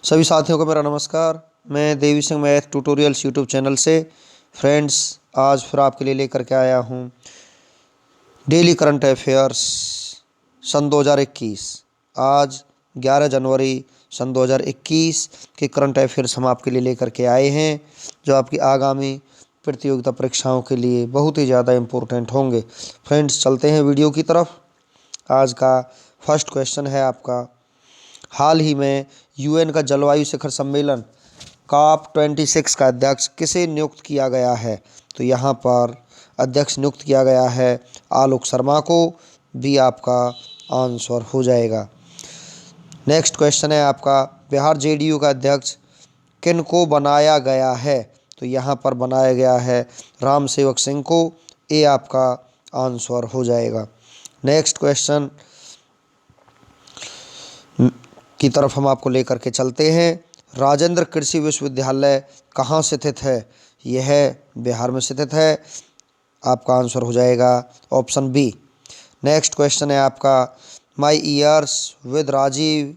सभी साथियों को मेरा नमस्कार। मैं Devi Singh math tutorials YouTube channel से फ्रेंड्स आज फिर आपके लिए लेकर के आया हूँ डेली करंट अफेयर्स सन 2021। आज 11 जनवरी सन 2021 के करंट अफेयर्स हम आपके लिए लेकर के आए हैं, जो आपकी आगामी प्रतियोगिता परीक्षाओं के लिए बहुत ही ज़्यादा इम्पोर्टेंट होंगे। फ्रेंड्स चलते हैं वीडियो की तरफ। आज का फर्स्ट क्वेश्चन है आपका, हाल ही में यूएन का जलवायु शिखर सम्मेलन COP26 का अध्यक्ष किसे नियुक्त किया गया है? तो यहाँ पर अध्यक्ष नियुक्त किया गया है आलोक शर्मा को। भी आपका आंसर हो जाएगा। नेक्स्ट क्वेश्चन है आपका, बिहार जेडीयू का अध्यक्ष किनको बनाया गया है? तो यहाँ पर बनाया गया है राम सेवक सिंह को। ये आपका आंसर हो जाएगा। नेक्स्ट क्वेश्चन की तरफ हम आपको लेकर के चलते हैं। राजेंद्र कृषि विश्वविद्यालय कहाँ स्थित है? यह बिहार में स्थित है। आपका आंसर हो जाएगा ऑप्शन बी। नेक्स्ट क्वेश्चन है आपका, my years with Rajiv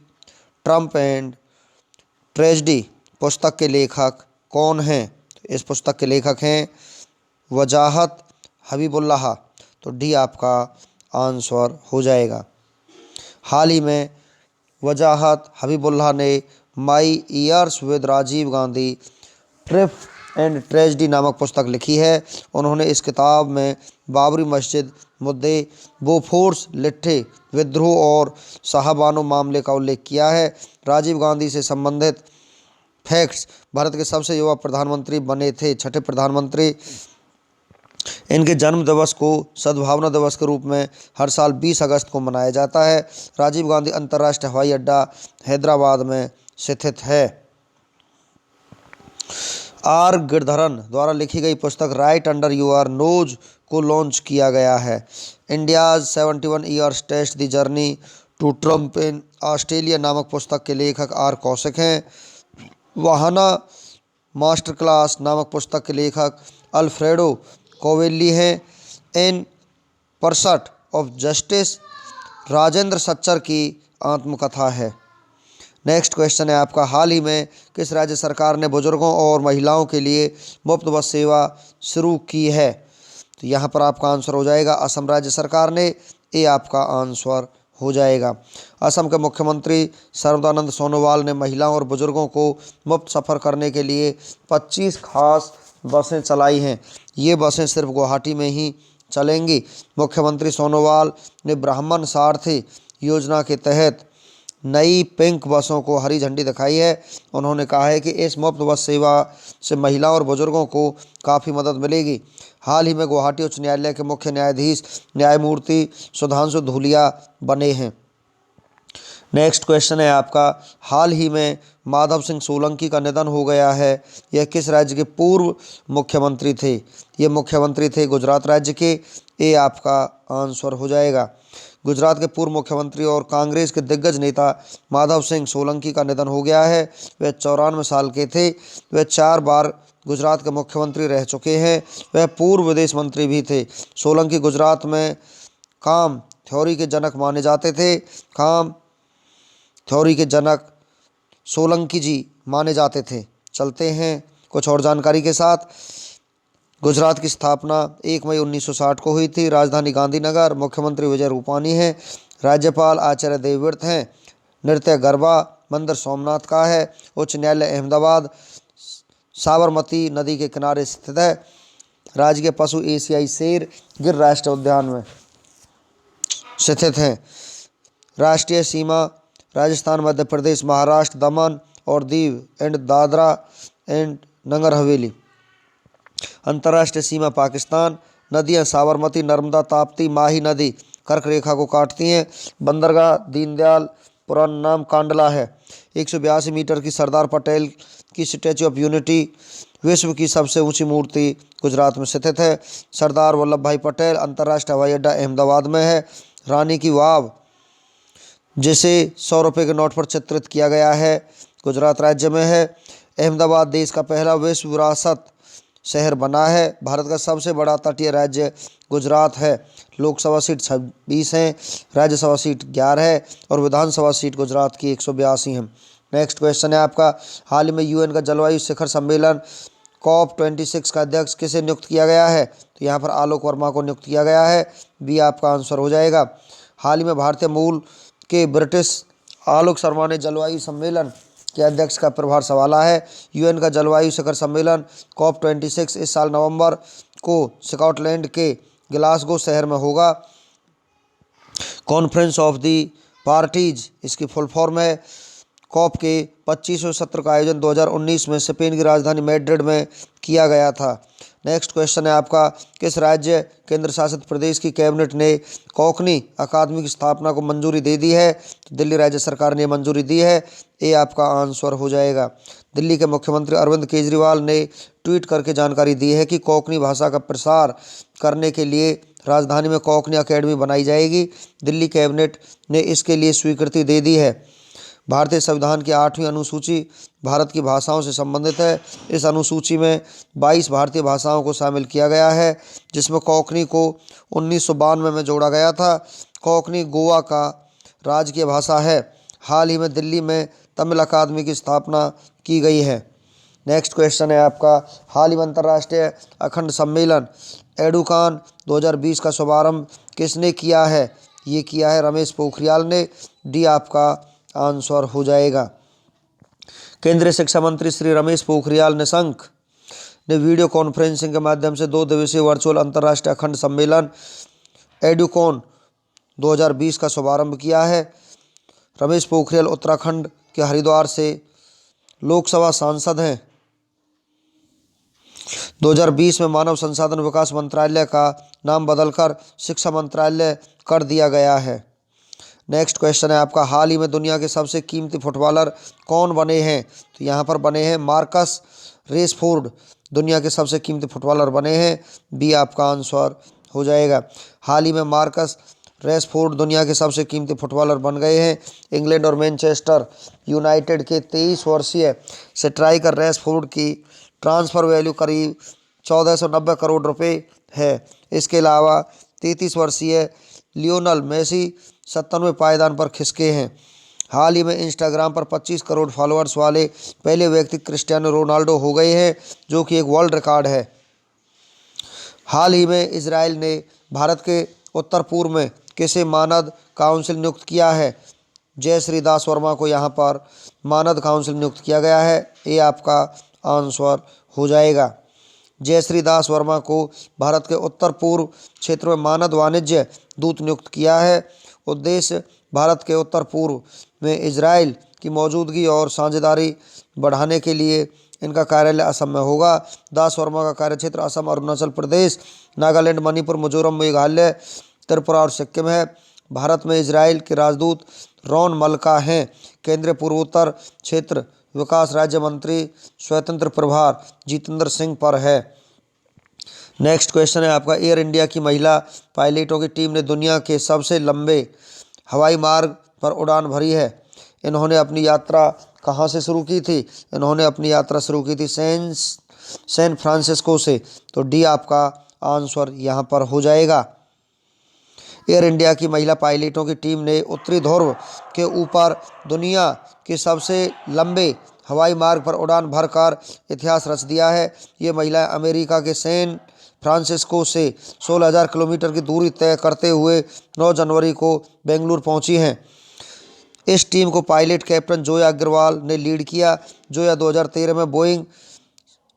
triumph and tragedy पुस्तक के लेखक कौन हैं? तो इस पुस्तक के लेखक हैं वजाहत हबीबुल्लाह। तो डी आपका आंसर हो जाएगा। हाल ही में वजाहत हबीबुल्लाह ने my years with Rajiv Gandhi triumph and tragedy नामक पुस्तक लिखी है। उन्होंने इस किताब में बाबरी मस्जिद मुद्दे, बोफोर्स लिट्ठे विद्रोह और शाहबानो मामले का उल्लेख किया है। राजीव गांधी से संबंधित फैक्ट्स, भारत के सबसे युवा प्रधानमंत्री बने थे, छठे प्रधानमंत्री। इनके जन्म दिवस को सद्भावना दिवस के रूप में हर साल 20 अगस्त को मनाया जाता है। राजीव गांधी अंतर्राष्ट्रीय हवाई अड्डा हैदराबाद में स्थित है। आर गिरधरन द्वारा लिखी गई पुस्तक राइट अंडर योर नोज को लॉन्च किया गया है। India's 71 years test the journey to Trump in Australia नामक पुस्तक के लेखक आर कौशिक हैं। वाहना मास्टर क्लास नामक पुस्तक के लेखक अल्फ्रेडो कोवेली हैं। इन परसट ऑफ जस्टिस राजेंद्र सच्चर की आत्मकथा है। नेक्स्ट क्वेश्चन है आपका, हाल ही में किस राज्य सरकार ने बुजुर्गों और महिलाओं के लिए मुफ्त बस सेवा शुरू की है? तो यहाँ पर आपका आंसर हो जाएगा असम राज्य सरकार ने। ये आपका आंसर हो जाएगा। असम के मुख्यमंत्री सर्बानंद सोनोवाल ने महिलाओं और बुजुर्गों को मुफ्त सफ़र करने के लिए 25 खास बसें चलाई हैं। ये बसें सिर्फ गुवाहाटी में ही चलेंगी। मुख्यमंत्री सोनोवाल ने ब्राह्मण सारथी योजना के तहत नई पिंक बसों को हरी झंडी दिखाई है। उन्होंने कहा है कि इस मुफ्त बस सेवा से महिलाओं और बुजुर्गों को काफ़ी मदद मिलेगी। हाल ही में गुवाहाटी उच्च न्यायालय के मुख्य न्यायाधीश न्यायमूर्ति सुधांशु धूलिया बने हैं। नेक्स्ट क्वेश्चन है आपका, हाल ही में माधव सिंह सोलंकी का निधन हो गया है। यह किस राज्य के पूर्व मुख्यमंत्री थे? ये मुख्यमंत्री थे गुजरात राज्य के। ये आपका आंसर हो जाएगा। गुजरात के पूर्व मुख्यमंत्री और कांग्रेस के दिग्गज नेता माधव सिंह सोलंकी का निधन हो गया है। वह 94 साल के थे। वह 4 बार गुजरात के मुख्यमंत्री रह चुके हैं। वह पूर्व विदेश मंत्री भी थे। सोलंकी गुजरात में काम थ्योरी के जनक माने जाते थे। काम थ्योरी के जनक सोलंकी जी माने जाते थे। चलते हैं कुछ और जानकारी के साथ। गुजरात की स्थापना 1 मई 1960 को हुई थी। राजधानी गांधीनगर। मुख्यमंत्री विजय रूपानी हैं। राज्यपाल आचार्य देवव्रत हैं। नृत्य गरबा मंदिर सोमनाथ का है। उच्च न्यायालय अहमदाबाद साबरमती नदी के किनारे स्थित है। राजकीय पशु एशियाई शेर गिर राष्ट्रीय उद्यान में स्थित हैं। राष्ट्रीय सीमा राजस्थान, मध्य प्रदेश, महाराष्ट्र, दमन और दीव एंड दादरा एंड नगर हवेली। अंतर्राष्ट्रीय सीमा पाकिस्तान। नदियां साबरमती, नर्मदा, ताप्ती, माही नदी कर्क रेखा को काटती हैं। बंदरगाह दीनदयाल पुराना नाम कांडला है। 182 मीटर की सरदार पटेल की स्टैच्यू ऑफ यूनिटी विश्व की सबसे ऊंची मूर्ति गुजरात में स्थित है। सरदार वल्लभ भाई पटेल अंतर्राष्ट्रीय हवाई अड्डा अहमदाबाद में है। रानी की वाव, जिसे 100 रुपये के नोट पर चित्रित किया गया है, गुजरात राज्य में है। अहमदाबाद देश का पहला विश्व विरासत शहर बना है। भारत का सबसे बड़ा तटीय राज्य गुजरात है। लोकसभा सीट 26 हैं, राज्यसभा सीट 11 है और विधानसभा सीट गुजरात की 182 है। नेक्स्ट क्वेश्चन है आपका, हाल ही में यूएन का जलवायु शिखर सम्मेलन COP26 का अध्यक्ष किसे नियुक्त किया गया है? तो यहाँ पर आलोक वर्मा को नियुक्त किया गया है। बी आपका आंसर हो जाएगा। हाल ही में भारतीय मूल के ब्रिटिश आलोक शर्मा ने जलवायु सम्मेलन के अध्यक्ष का प्रभार संभाला है। यूएन का जलवायु शिखर सम्मेलन COP26 इस साल नवंबर को स्कॉटलैंड के ग्लासगो शहर में होगा। कॉन्फ्रेंस ऑफ दी पार्टीज इसकी फुल फॉर्म है। कॉप के 25वें सत्र का आयोजन 2019 में स्पेन की राजधानी मैड्रिड में किया गया था। नेक्स्ट क्वेश्चन है आपका, किस राज्य केंद्र शासित प्रदेश की कैबिनेट ने कोंकणी अकादमी की स्थापना को मंजूरी दे दी है? तो दिल्ली राज्य सरकार ने मंजूरी दी है। ये आपका आंसर हो जाएगा। दिल्ली के मुख्यमंत्री अरविंद केजरीवाल ने ट्वीट करके जानकारी दी है कि कोंकणी भाषा का प्रसार करने के लिए राजधानी में कोंकणी अकेडमी बनाई जाएगी। दिल्ली कैबिनेट ने इसके लिए स्वीकृति दे दी है। भारतीय संविधान की 8वीं अनुसूची भारत की भाषाओं से संबंधित है। इस अनुसूची में 22 भारतीय भाषाओं को शामिल किया गया है, जिसमें कोंकणी को 1992 में जोड़ा गया था। कोंकणी गोवा का राजकीय भाषा है। हाल ही में दिल्ली में तमिल अकादमी की स्थापना की गई है। नेक्स्ट क्वेश्चन है आपका, हाल ही में अंतर्राष्ट्रीय अखंड सम्मेलन एडुकॉन 2020 का शुभारंभ किसने किया है? ये किया है रमेश पोखरियाल ने। डी आपका आंसर हो जाएगा। केंद्रीय शिक्षा मंत्री श्री रमेश पोखरियाल निशंक ने वीडियो कॉन्फ्रेंसिंग के माध्यम से 2 दिवसीय वर्चुअल अंतर्राष्ट्रीय अखंड सम्मेलन एडुकॉन 2020 का शुभारंभ किया है। रमेश पोखरियाल उत्तराखंड के हरिद्वार से लोकसभा सांसद हैं। 2020 में मानव संसाधन विकास मंत्रालय का नाम बदलकर शिक्षा मंत्रालय कर दिया गया है। नेक्स्ट क्वेश्चन है आपका, हाल ही में दुनिया के सबसे कीमती फुटबॉलर कौन बने हैं? तो यहाँ पर बने हैं मार्कस रेशफोर्ड, दुनिया के सबसे कीमती फुटबॉलर बने हैं। बी आपका आंसर हो जाएगा। हाल ही में मार्कस रेशफोर्ड दुनिया के सबसे कीमती फुटबॉलर बन गए हैं। इंग्लैंड और मैनचेस्टर यूनाइटेड के 23 वर्षीय स्ट्राइकर रेशफोर्ड की ट्रांसफ़र वैल्यू करीब 1490 करोड़ रुपए है। इसके अलावा 33 वर्षीय लियोनल मेसी 97वें पायदान पर खिसके हैं। हाल ही में इंस्टाग्राम पर 25 करोड़ फॉलोअर्स वाले पहले व्यक्ति क्रिस्टियानो रोनाल्डो हो गए हैं, जो कि एक वर्ल्ड रिकॉर्ड है। हाल ही में इजराइल ने भारत के उत्तर पूर्व में किसे मानद काउंसिल नियुक्त किया है? जयश्री दास वर्मा को यहाँ पर मानद काउंसिल नियुक्त किया गया है। ये आपका आंसर हो जाएगा। जयश्री दास वर्मा को भारत के उत्तर पूर्व क्षेत्र में मानद वाणिज्य दूत नियुक्त किया है। उद्देश्य भारत के उत्तर पूर्व में इजराइल की मौजूदगी और साझेदारी बढ़ाने के लिए इनका कार्यालय असम में होगा। दास वर्मा का कार्यक्षेत्र असम, अरुणाचल प्रदेश, नागालैंड, मणिपुर, मिजोरम, मेघालय, त्रिपुरा और सिक्किम है। भारत में इजराइल के राजदूत रॉन मल्का हैं। केंद्रीय पूर्वोत्तर क्षेत्र विकास राज्य मंत्री स्वतंत्र प्रभार जितेंद्र सिंह पर है। नेक्स्ट क्वेश्चन है आपका, एयर इंडिया की महिला पायलटों की टीम ने दुनिया के सबसे लंबे हवाई मार्ग पर उड़ान भरी है। इन्होंने अपनी यात्रा कहाँ से शुरू की थी? इन्होंने अपनी यात्रा शुरू की थी सैन फ्रांसिस्को से। तो डी आपका आंसर यहाँ पर हो जाएगा। एयर इंडिया की महिला पायलटों की टीम ने उत्तरी ध्रुव के ऊपर दुनिया के सबसे लंबे हवाई मार्ग पर उड़ान भरकर इतिहास रच दिया है। ये महिलाएं अमेरिका के सैन फ्रांसिस्को से 16,000 किलोमीटर की दूरी तय करते हुए 9 जनवरी को बेंगलुरु पहुंची हैं। इस टीम को पायलट कैप्टन जोया अग्रवाल ने लीड किया। जोया 2013 में बोइंग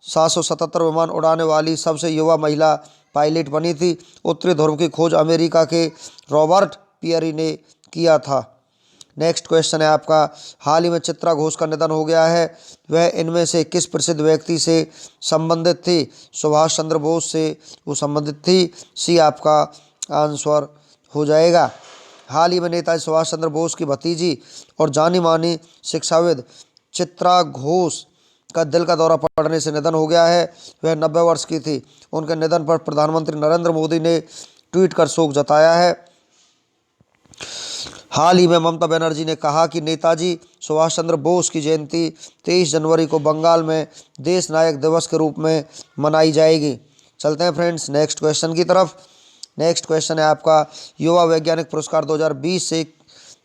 777 विमान उड़ाने वाली सबसे युवा महिला पायलट बनी थी। उत्तरी ध्रुव की खोज अमेरिका के रॉबर्ट पियरी ने किया था। नेक्स्ट क्वेश्चन है आपका, हाल ही में चित्रा घोष का निधन हो गया है। वह इनमें से किस प्रसिद्ध व्यक्ति से संबंधित थी? सुभाष चंद्र बोस से वो संबंधित थी। सी आपका आंसर हो जाएगा। हाल ही में नेताजी सुभाष चंद्र बोस की भतीजी और जानी मानी शिक्षाविद चित्रा घोष का दिल का दौरा पड़ने से निधन हो गया है। वह 90 वर्ष की थी। उनके निधन पर प्रधानमंत्री नरेंद्र मोदी ने ट्वीट कर शोक जताया है। हाल ही में ममता बनर्जी ने कहा कि नेताजी सुभाष चंद्र बोस की जयंती 23 जनवरी को बंगाल में देश नायक दिवस के रूप में मनाई जाएगी। चलते हैं फ्रेंड्स नेक्स्ट क्वेश्चन की तरफ। नेक्स्ट क्वेश्चन है आपका, युवा वैज्ञानिक पुरस्कार 2020 से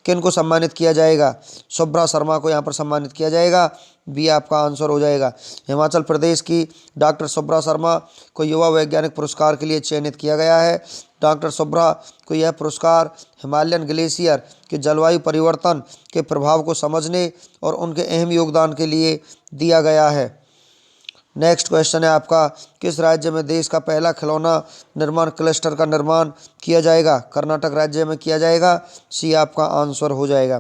किन को सम्मानित किया जाएगा? शुभ्रा शर्मा को यहाँ पर सम्मानित किया जाएगा। बी आपका आंसर हो जाएगा। हिमाचल प्रदेश की डॉक्टर शुभ्रा शर्मा को युवा वैज्ञानिक पुरस्कार के लिए चयनित किया गया है। डॉक्टर शुभ्रा को यह पुरस्कार हिमालयन ग्लेशियर के जलवायु परिवर्तन के प्रभाव को समझने और उनके अहम योगदान के लिए दिया गया है। नेक्स्ट क्वेश्चन है आपका, किस राज्य में देश का पहला खिलौना निर्माण क्लस्टर का निर्माण किया जाएगा? कर्नाटक राज्य में किया जाएगा। सी आपका आंसर हो जाएगा।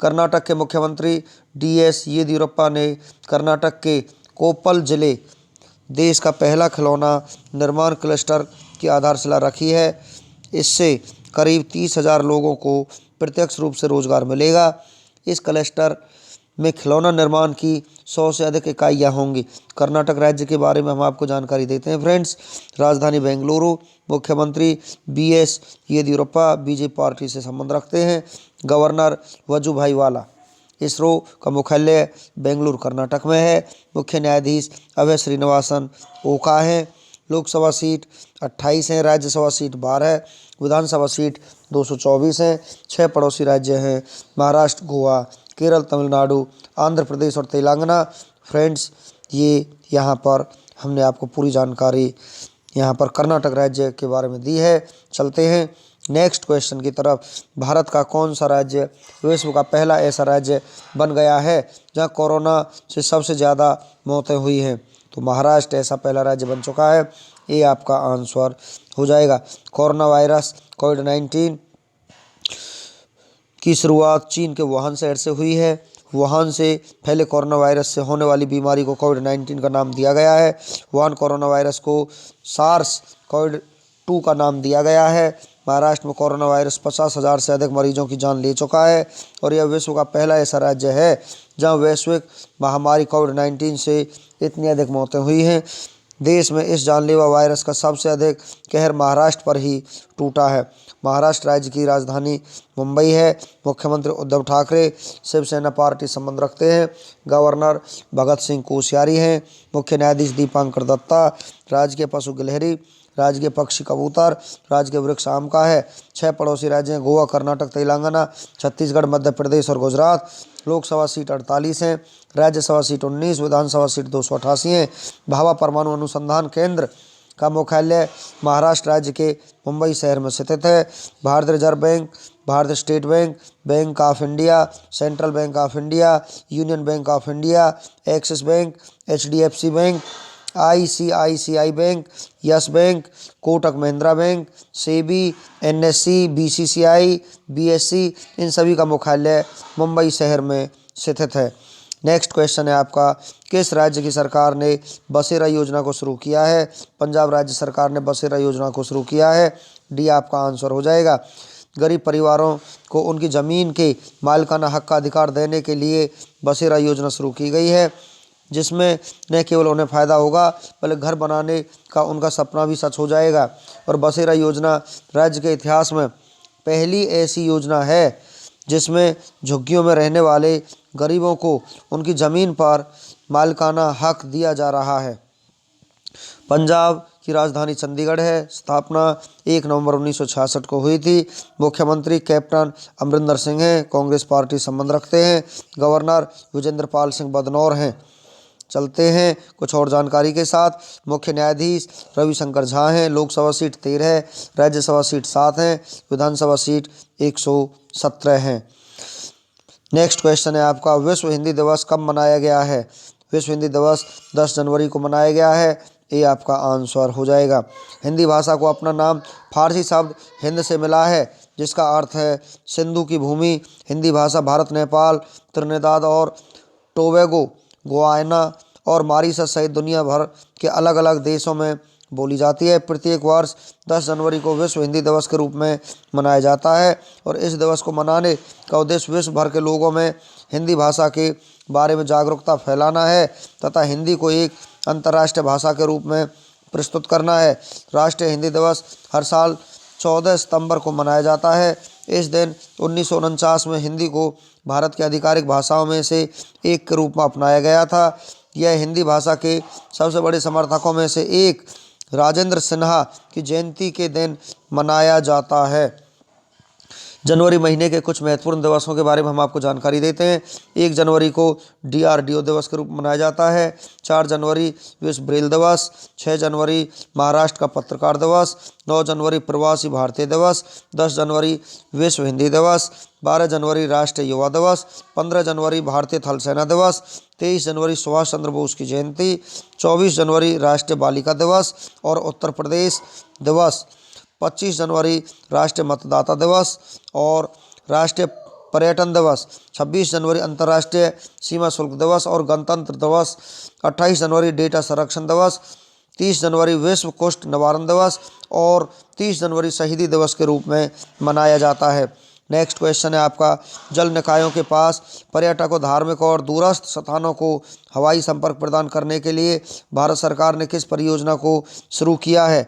कर्नाटक के मुख्यमंत्री DS येदियुरप्पा ने कर्नाटक के कोप्पल जिले देश का पहला खिलौना निर्माण क्लस्टर की आधारशिला रखी है। इससे करीब 30,000 लोगों को प्रत्यक्ष रूप से रोजगार मिलेगा। इस क्लस्टर में खिलौना निर्माण की 100 से अधिक इकाइयाँ होंगी। कर्नाटक राज्य के बारे में हम आपको जानकारी देते हैं फ्रेंड्स। राजधानी बेंगलुरु, मुख्यमंत्री BS येदियुरप्पा बीजेपी पार्टी से संबंध रखते हैं। गवर्नर वजुभाई वाला। इसरो का मुख्यालय बेंगलुरु कर्नाटक में है। मुख्य न्यायाधीश अभय श्रीनिवासन ओका हैं। लोकसभा सीट 28 हैं, राज्यसभा सीट 12, विधानसभा सीट 224 हैं। 6 पड़ोसी राज्य हैं, महाराष्ट्र, गोवा, केरल, तमिलनाडु, आंध्र प्रदेश और तेलंगाना। फ्रेंड्स, ये यहाँ पर हमने आपको पूरी जानकारी यहाँ पर कर्नाटक राज्य के बारे में दी है। चलते हैं नेक्स्ट क्वेश्चन की तरफ। भारत का कौन सा राज्य विश्व का पहला ऐसा राज्य बन गया है जहाँ कोरोना से सबसे ज़्यादा मौतें हुई हैं? तो महाराष्ट्र ऐसा पहला राज्य बन चुका है। ये आपका आंसर हो जाएगा। कोरोना वायरस कोविड-19 की शुरुआत चीन के वुहान शहर से हुई है। वुहान से फैले कोरोना वायरस से होने वाली बीमारी को कोविड-19 का नाम दिया गया है। वुहान कोरोना वायरस को सार्स कोविड-2 का नाम दिया गया है। महाराष्ट्र में कोरोना वायरस 50,000 से अधिक मरीजों की जान ले चुका है और यह विश्व का पहला ऐसा राज्य है जहां वैश्विक महामारी कोविड-19 से इतनी अधिक मौतें हुई हैं। देश में इस जानलेवा वायरस का सबसे अधिक कहर महाराष्ट्र पर ही टूटा है। महाराष्ट्र राज्य की राजधानी मुंबई है। मुख्यमंत्री उद्धव ठाकरे शिवसेना पार्टी संबंध रखते हैं। गवर्नर भगत सिंह कोश्यारी हैं। मुख्य न्यायाधीश दीपांकर दत्ता। राजकीय पशु गिलहरी, राजकीय पक्षी कबूतर, राजकीय वृक्ष आम का है। 6 पड़ोसी राज्य हैं, गोवा, कर्नाटक, तेलंगाना, छत्तीसगढ़, मध्य प्रदेश और गुजरात। लोकसभा सीट 48 हैं, राज्यसभा सीट 19, विधानसभा सीट 288 हैं। भाभा परमाणु अनुसंधान केंद्र का मुख्यालय महाराष्ट्र राज्य के मुंबई शहर में स्थित है। भारतीय रिजर्व बैंक, भारतीय state bank, bank of India, central bank of India, union bank of India, axis bank, HDFC bank, ICICI bank, yes bank, Kotak Mahindra bank, SEBI, NSE, BCCI, BSE, इन सभी का मुख्यालय मुंबई शहर में स्थित है। नेक्स्ट क्वेश्चन है आपका, किस राज्य की सरकार ने बसेरा योजना को शुरू किया है? पंजाब राज्य सरकार ने बसेरा योजना को शुरू किया है। डी आपका आंसर हो जाएगा। गरीब परिवारों को उनकी ज़मीन के मालिकाना हक का अधिकार देने के लिए बसेरा योजना शुरू की गई है, जिसमें न केवल उन्हें फ़ायदा होगा बल्कि घर बनाने का उनका सपना भी सच हो जाएगा। और बसेरा योजना राज्य के इतिहास में पहली ऐसी योजना है जिसमें झुग्गियों में रहने वाले गरीबों को उनकी ज़मीन पर मालिकाना हक दिया जा रहा है। पंजाब की राजधानी चंडीगढ़ है। स्थापना 1 नवंबर 1966 को हुई थी। मुख्यमंत्री कैप्टन अमरिंदर सिंह हैं, कांग्रेस पार्टी संबंध रखते हैं। गवर्नर विजेंद्र पाल सिंह बदनौर हैं। चलते हैं कुछ और जानकारी के साथ। मुख्य न्यायाधीश रविशंकर झा हैं। लोकसभा सीट 13 है, राज्यसभा सीट 7 है, विधानसभा सीट 117 हैं। नेक्स्ट क्वेश्चन है आपका, विश्व हिंदी दिवस कब मनाया गया है? विश्व हिंदी दिवस 10 जनवरी को मनाया गया है। ये आपका आंसर हो जाएगा। हिंदी भाषा को अपना नाम फारसी शब्द हिंद से मिला है, जिसका अर्थ है सिंधु की भूमि। हिंदी भाषा भारत, नेपाल, त्रिनिदाद और टोबैगो, गुयाना और मॉरिशस सहित दुनिया भर के अलग अलग देशों में बोली जाती है। प्रत्येक वर्ष 10 जनवरी को विश्व हिंदी दिवस के रूप में मनाया जाता है और इस दिवस को मनाने का उद्देश्य विश्व भर के लोगों में हिंदी भाषा के बारे में जागरूकता फैलाना है तथा हिंदी को एक अंतर्राष्ट्रीय भाषा के रूप में प्रस्तुत करना है। राष्ट्रीय हिंदी दिवस हर साल 14 सितंबर को मनाया जाता है। इस दिन 1949 में हिंदी को भारत की आधिकारिक भाषाओं में से एक के रूप में अपनाया गया था। यह हिंदी भाषा के सबसे बड़े समर्थकों में से एक राजेंद्र सिन्हा की जयंती के दिन मनाया जाता है। जनवरी महीने के कुछ महत्वपूर्ण दिवसों के बारे में हम आपको जानकारी देते हैं। 1 जनवरी को DRDO दिवस के रूप में मनाया जाता है। 4 जनवरी विश्व ब्रेल दिवस। 6 जनवरी महाराष्ट्र का पत्रकार दिवस। 9 जनवरी प्रवासी भारतीय दिवस। 10 जनवरी विश्व हिंदी दिवस। 12 जनवरी राष्ट्रीय युवा दिवस। 15 जनवरी भारतीय थल सेना दिवस। 23 जनवरी सुभाष चंद्र बोस की जयंती। 24 जनवरी राष्ट्रीय बालिका दिवस और उत्तर प्रदेश दिवस। 25 जनवरी राष्ट्रीय मतदाता दिवस और राष्ट्रीय पर्यटन दिवस। 26 जनवरी अंतर्राष्ट्रीय सीमा शुल्क दिवस और गणतंत्र दिवस। 28 जनवरी डेटा संरक्षण दिवस। 30 जनवरी विश्व कुष्ठ निवारण दिवस और 30 जनवरी शहीदी दिवस के रूप में मनाया जाता है। नेक्स्ट क्वेश्चन है आपका, जल निकायों के पास पर्यटकों, धार्मिक और दूरस्थ स्थानों को हवाई संपर्क प्रदान करने के लिए भारत सरकार ने किस परियोजना को शुरू किया है?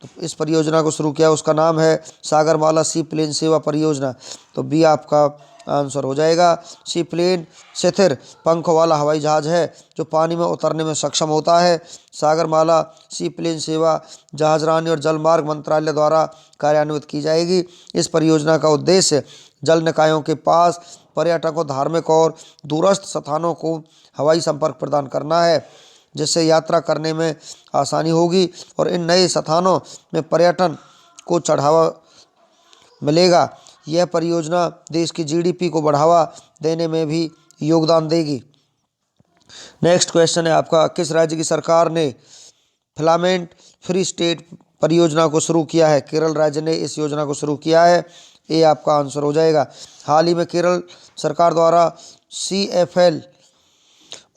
तो इस परियोजना को शुरू किया, उसका नाम है सागरमाला सी प्लेन सेवा परियोजना। तो बी आपका आंसर हो जाएगा। सी प्लेन स्थिर पंखों वाला हवाई जहाज है जो पानी में उतरने में सक्षम होता है। सागरमाला सी प्लेन सेवा जहाजरानी और जलमार्ग मंत्रालय द्वारा कार्यान्वित की जाएगी। इस परियोजना का उद्देश्य जल निकायों के पास पर्यटकों, धार्मिक और दूरस्थ स्थानों को हवाई संपर्क प्रदान करना है, जिससे यात्रा करने में आसानी होगी और इन नए स्थानों में पर्यटन को बढ़ावा मिलेगा। यह परियोजना देश की GDP को बढ़ावा देने में भी योगदान देगी। नेक्स्ट क्वेश्चन है आपका, किस राज्य की सरकार ने फिलामेंट फ्री स्टेट परियोजना को शुरू किया है? केरल राज्य ने इस योजना को शुरू किया है। ये आपका आंसर हो जाएगा। हाल ही में केरल सरकार द्वारा CFL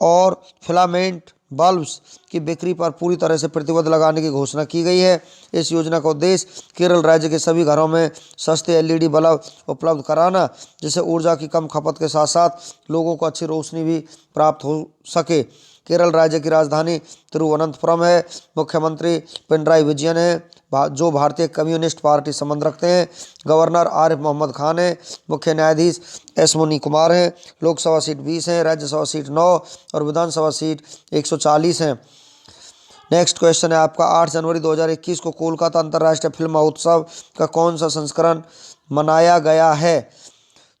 और फिलामेंट बल्ब्स की बिक्री पर पूरी तरह से प्रतिबंध लगाने की घोषणा की गई है। इस योजना का उद्देश्य केरल राज्य के सभी घरों में सस्ते LED बल्ब उपलब्ध कराना, जिससे ऊर्जा की कम खपत के साथ साथ लोगों को अच्छी रोशनी भी प्राप्त हो सके। केरल राज्य की राजधानी तिरुवनंतपुरम है। मुख्यमंत्री पिनराई विजयन है, जो भारतीय कम्युनिस्ट पार्टी संबंध रखते हैं। गवर्नर आरिफ मोहम्मद खान है। मुख्य न्यायाधीश S मुनि कुमार हैं। लोकसभा सीट 20 है, राज्यसभा सीट 9 और विधानसभा सीट 140 हैं। नेक्स्ट क्वेश्चन है आपका, 8 जनवरी 2021 को कोलकाता अंतर्राष्ट्रीय फिल्म महोत्सव का कौन सा संस्करण मनाया गया है?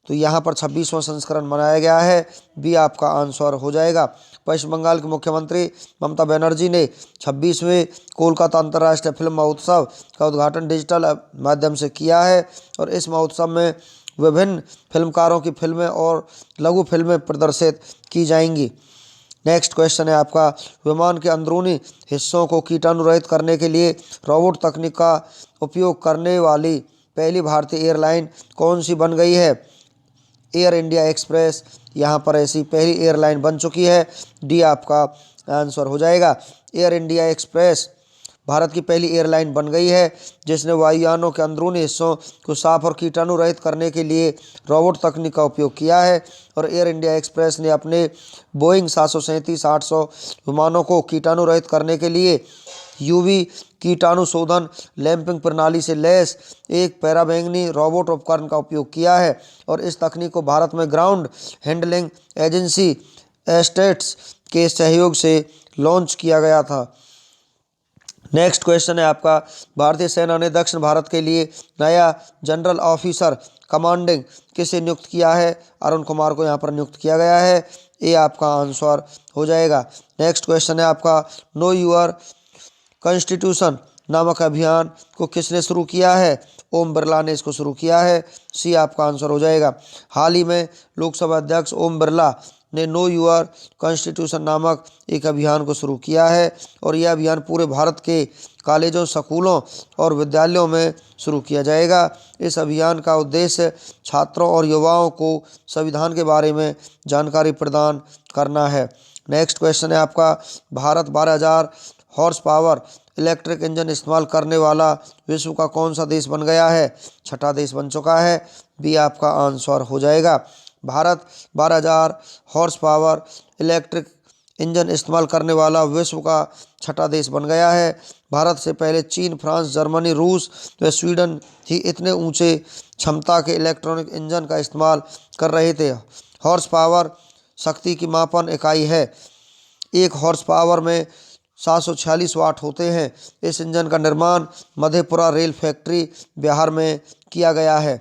तो यहाँ पर 26वां संस्करण मनाया गया है। बी आपका आंसर हो जाएगा। पश्चिम बंगाल के मुख्यमंत्री ममता बनर्जी ने 26वें कोलकाता अंतर्राष्ट्रीय फिल्म महोत्सव का उद्घाटन डिजिटल माध्यम से किया है और इस महोत्सव में विभिन्न फिल्मकारों की फिल्में और लघु फिल्में प्रदर्शित की जाएंगी। नेक्स्ट क्वेश्चन है आपका, विमान के अंदरूनी हिस्सों को कीटाणुरहित करने के लिए रोबोट तकनीक का उपयोग करने वाली पहली भारतीय एयरलाइन कौन सी बन गई है? एयर इंडिया एक्सप्रेस यहाँ पर ऐसी पहली एयरलाइन बन चुकी है। डी आपका आंसर हो जाएगा। एयर इंडिया एक्सप्रेस भारत की पहली एयरलाइन बन गई है जिसने वायुयानों के अंदरूनी हिस्सों को साफ और कीटाणु रहित करने के लिए रोबोट तकनीक का उपयोग किया है और एयर इंडिया एक्सप्रेस ने अपने बोइंग 737-800 विमानों को कीटाणु रहित करने के लिए UV कीटाणु शोधन लैंपिंग प्रणाली से लैस एक पैराबैंगनी रोबोट उपकरण का उपयोग किया है और इस तकनीक को भारत में ग्राउंड हैंडलिंग एजेंसी एस्टेट्स के सहयोग से लॉन्च किया गया था। नेक्स्ट क्वेश्चन है आपका, भारतीय सेना ने दक्षिण भारत के लिए नया जनरल ऑफिसर कमांडिंग किसे नियुक्त किया है? अरुण कुमार को यहाँ पर नियुक्त किया गया है। ये आपका आंसर हो जाएगा। नेक्स्ट क्वेश्चन है आपका, नो यूर कॉन्स्टिट्यूशन नामक अभियान को किसने शुरू किया है? ओम बिरला ने इसको शुरू किया है। सी आपका आंसर हो जाएगा। हाल ही में लोकसभा अध्यक्ष ओम बिरला ने नो यूर कॉन्स्टिट्यूशन नामक एक अभियान को शुरू किया है और यह अभियान पूरे भारत के कॉलेजों, स्कूलों और विद्यालयों में शुरू किया जाएगा। इस अभियान का उद्देश्य छात्रों और युवाओं को संविधान के बारे में जानकारी प्रदान करना है। नेक्स्ट क्वेश्चन है आपका, Bharat 12,000 horse power electric engine इस्तेमाल करने वाला विश्व का कौन सा देश बन गया है? छठा देश बन चुका है। बी आपका आंसर हो जाएगा। Bharat 12,000 horse power electric engine इस्तेमाल करने वाला विश्व का छठा देश बन गया है। भारत से पहले चीन, फ्रांस, जर्मनी, रूस व स्वीडन ही इतने ऊंचे क्षमता के इलेक्ट्रॉनिक इंजन का इस्तेमाल कर रहे थे। हॉर्स पावर शक्ति की मापन इकाई है। एक हॉर्स पावर में 746 वाट होते हैं। इस इंजन का निर्माण मधेपुरा रेल फैक्ट्री बिहार में किया गया है।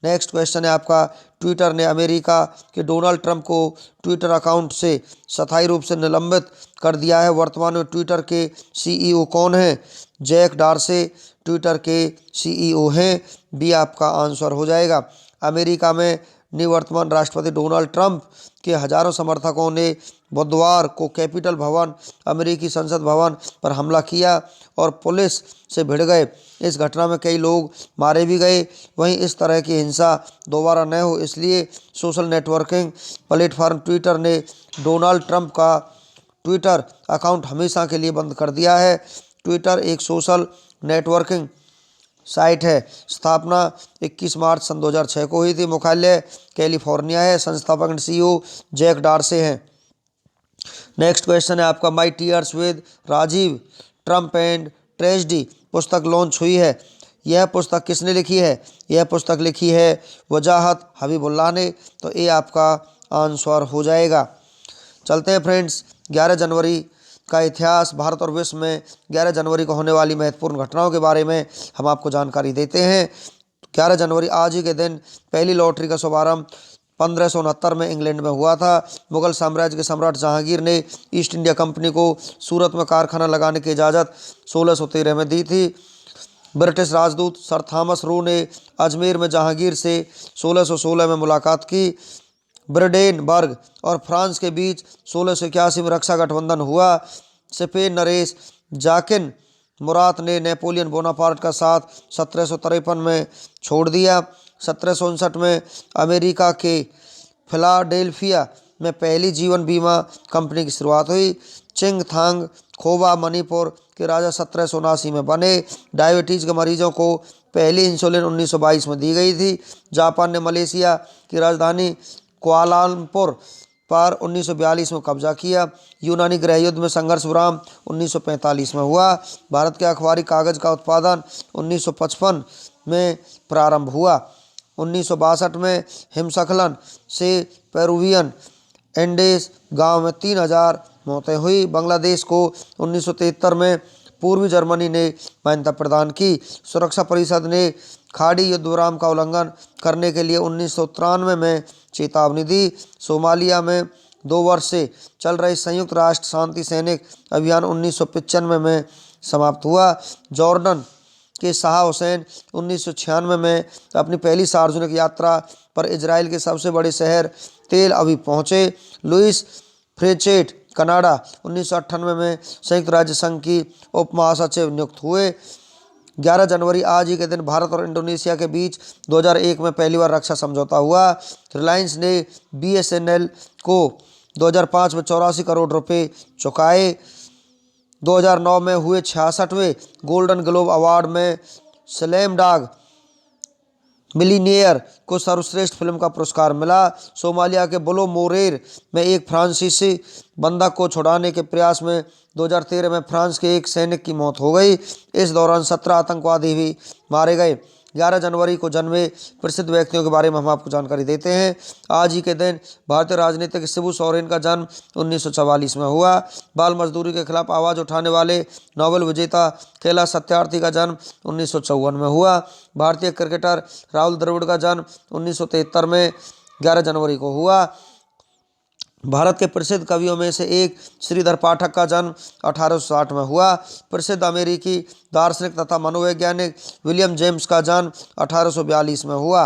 नेक्स्ट क्वेश्चन है आपका, ट्विटर ने अमेरिका के डोनाल्ड ट्रंप को ट्विटर अकाउंट से स्थायी रूप से निलंबित कर दिया है। वर्तमान में ट्विटर के सीईओ कौन हैं? जैक डॉर्से ट्विटर के सीईओ हैं। बी आपका आंसर हो जाएगा। अमेरिका में निवर्तमान राष्ट्रपति डोनाल्ड ट्रंप के हजारों समर्थकों ने बुधवार को कैपिटल भवन, अमेरिकी संसद भवन पर हमला किया और पुलिस से भिड़ गए। इस घटना में कई लोग मारे भी गए। वहीं इस तरह की हिंसा दोबारा न हो इसलिए सोशल नेटवर्किंग प्लेटफॉर्म ट्विटर ने डोनाल्ड ट्रंप का ट्विटर अकाउंट हमेशा के लिए बंद कर दिया है। ट्विटर एक सोशल नेटवर्किंग साइट है। स्थापना 21 मार्च सन 2006 को हुई थी। मुख्यालय कैलिफोर्निया है। संस्थापक एंड सीईओ जैक डॉर्से हैं। नेक्स्ट क्वेश्चन है आपका, my years with Rajiv, triumph and tragedy पुस्तक लॉन्च हुई है। यह पुस्तक किसने लिखी है? यह पुस्तक लिखी है वजाहत हबीबुल्लाह ने। तो ये आपका आंसर हो जाएगा। चलते हैं फ्रेंड्स, 11 जनवरी का इतिहास। भारत और विश्व में 11 जनवरी को होने वाली महत्वपूर्ण घटनाओं के बारे में हम आपको जानकारी देते हैं। 11 जनवरी आज ही के दिन पहली लॉटरी का शुभारंभ 1569 में इंग्लैंड में हुआ था। मुगल साम्राज्य के सम्राट जहांगीर ने ईस्ट इंडिया कंपनी को सूरत में कारखाना लगाने की इजाज़त 1613 में दी थी। ब्रिटिश राजदूत सर थॉमस रो ने अजमेर में जहांगीर से 1616 में मुलाकात की। ब्रिडेनबर्ग और फ्रांस के बीच 1681 में रक्षा गठबंधन हुआ। स्पेन नरेश जाकिन मुरात ने नेपोलियन बोनापार्ट का साथ 1753 में छोड़ दिया। 1759 में अमेरिका के फिलाडेल्फिया में पहली जीवन बीमा कंपनी की शुरुआत हुई। चिंग थांग खोबा मणिपुर के राजा 1779 में बने। डायबिटीज़ के मरीजों को पहली इंसुलिन 1922 में दी गई थी। जापान ने मलेशिया की राजधानी कुआलालंपुर पर 1942 में कब्जा किया। यूनानी गृह युद्ध में संघर्ष विराम 1945 में हुआ। भारत के अखबारी कागज़ का उत्पादन 1955 में प्रारंभ हुआ। 1962 में हिमस्खलन से पेरुवियन एंडेस गांव में 3000 मौतें हुई। बांग्लादेश को 1973 में पूर्वी जर्मनी ने मान्यता प्रदान की। सुरक्षा परिषद ने खाड़ी युद्ध विराम का उल्लंघन करने के लिए 1993 में चेतावनी दी। सोमालिया में 2 वर्ष से चल रहे संयुक्त राष्ट्र शांति सैनिक अभियान 1995 में समाप्त हुआ। जॉर्डन के शाह हुसैन 1996 में अपनी पहली सार्वजनिक यात्रा पर इजराइल के सबसे बड़े शहर तेल अवीव पहुँचे। लुइस फ्रेचेट कनाडा 1998 में संयुक्त राज्य संघ की उप महासचिव नियुक्त हुए। 11 जनवरी आज ही के दिन भारत और इंडोनेशिया के बीच 2001 में पहली बार रक्षा समझौता हुआ। रिलायंस ने BSNL को 2005 में 84 करोड़ रुपए चुकाए। 2009 में हुए 66वें गोल्डन ग्लोब अवार्ड में स्लैम डॉग मिलीनियर को सर्वश्रेष्ठ फिल्म का पुरस्कार मिला। सोमालिया के बुलो मोरेर में एक फ्रांसीसी बंधक को छुड़ाने के प्रयास में 2013 में फ्रांस के एक सैनिक की मौत हो गई। इस दौरान 17 आतंकवादी भी मारे गए। 11 जनवरी को जन्मे प्रसिद्ध व्यक्तियों के बारे में हम आपको जानकारी देते हैं। आज ही के दिन भारतीय राजनीतिक शिबू सोरेन का जन्म 1944 में हुआ। बाल मजदूरी के खिलाफ आवाज़ उठाने वाले नोबेल विजेता कैलाश सत्यार्थी का जन्म 1954 में हुआ। भारतीय क्रिकेटर राहुल द्रविड़ का जन्म 1973 में 11 जनवरी को हुआ। भारत के प्रसिद्ध कवियों में से एक श्रीधर पाठक का जन्म 1860 में हुआ। प्रसिद्ध अमेरिकी दार्शनिक तथा मनोवैज्ञानिक विलियम जेम्स का जन्म 1842 में हुआ।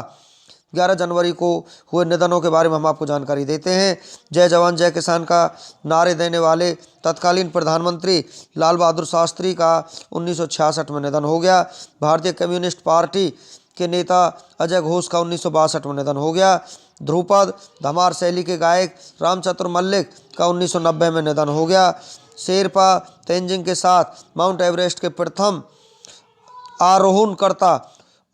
11 जनवरी को हुए निधनों के बारे में हम आपको जानकारी देते हैं। जय जवान जय किसान का नारे देने वाले तत्कालीन प्रधानमंत्री लाल बहादुर शास्त्री का 1966 में निधन हो गया। भारतीय कम्युनिस्ट पार्टी के नेता अजय घोष का 1962 में निधन हो गया। ध्रुपद धमार शैली के गायक रामचंद्र मल्लिक का 1990 में निधन हो गया। शेरपा तेंजिंग के साथ माउंट एवरेस्ट के प्रथम आरोहणकर्ता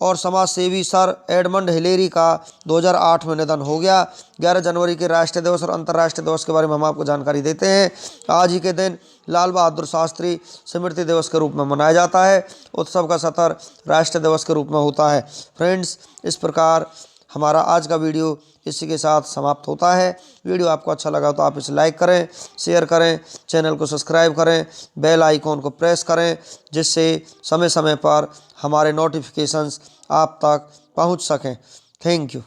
और समाज सेवी सर एडमंड हिलेरी का 2008 में निधन हो गया। 11 जनवरी के राष्ट्रीय दिवस और अंतर्राष्ट्रीय दिवस के बारे में हम आपको जानकारी देते हैं। आज ही के दिन लाल बहादुर शास्त्री स्मृति दिवस के रूप में मनाया जाता है। उत्सव का सत्र राष्ट्रीय दिवस के रूप में होता है। फ्रेंड्स, इस प्रकार हमारा आज का वीडियो इसी के साथ समाप्त होता है। वीडियो आपको अच्छा लगा तो आप इसे लाइक करें, शेयर करें, चैनल को सब्सक्राइब करें, बेल आइकॉन को प्रेस करें, जिससे समय समय पर हमारे नोटिफिकेशंस आप तक पहुंच सकें। Thank you.